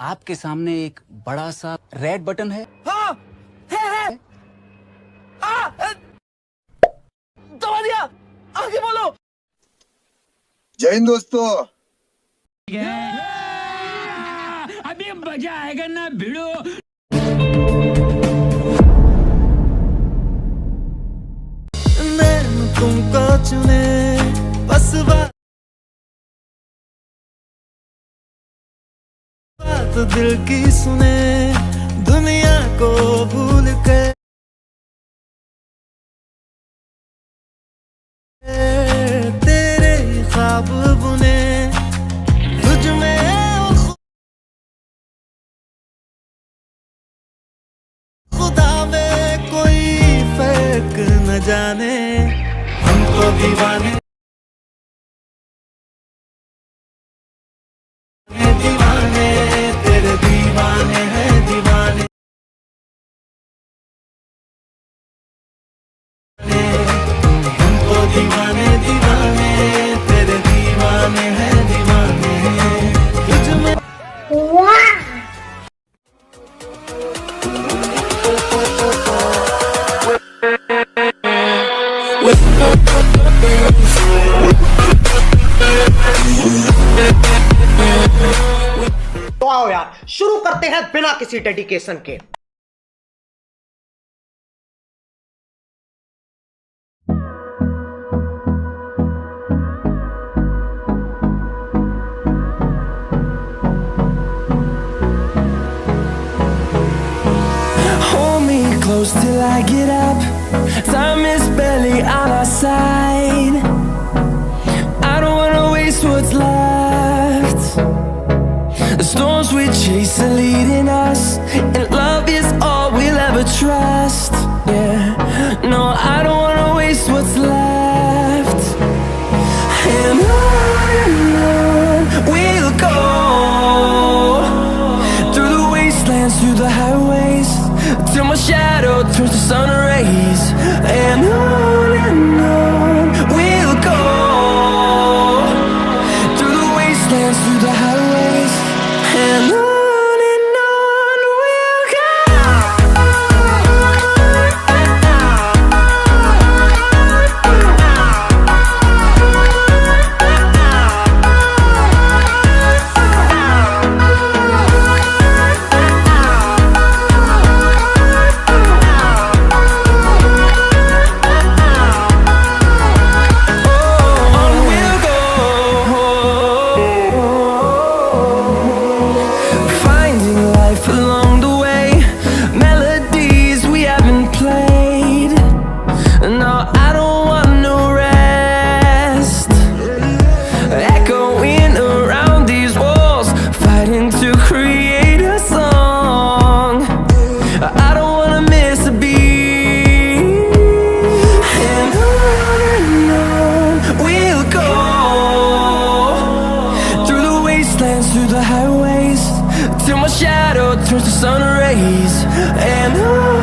आपके सामने एक बड़ा सा रेड बटन है। हाँ, है। दबा दिया, आगे बोलो। जय हिंद दोस्तों। अभी मजा आएगा ना भिड़ो। मैंने तुमको चुने बस बात दिल की सुने, दुनिया को भूल के तेरे ख्वाब बुने, तुझ में खुदा में कोई फर्क न जाने, हम तो दीवाने दीवाने तेरे दीवाने हैं दीवाने, हम तो दीवाने दीवाने तेरे दीवाने हैं दीवाने, तुझ में तो आओ यार शुरू करते हैं बिना किसी डेडिकेशन के। hold me close till I get up, time is barely on our side, I don't wanna waste what's left. The storms we chase are leading us, and love is all we'll ever trust. Yeah, no, I don't wanna waste what's left. And on we'll go, through the wastelands, through the highways, till my shadow turns to sun rays. And on we'll go, through the wastelands, through the highways, and on we'll go. On we'll go, finding life along the way, melodies we haven't played. No, I don't want no rest, echoing around these walls, fighting to create a song. I don't wanna miss a beat. And on we'll go, through the wastelands, through the highways, till my shadow turns to sun rays. And on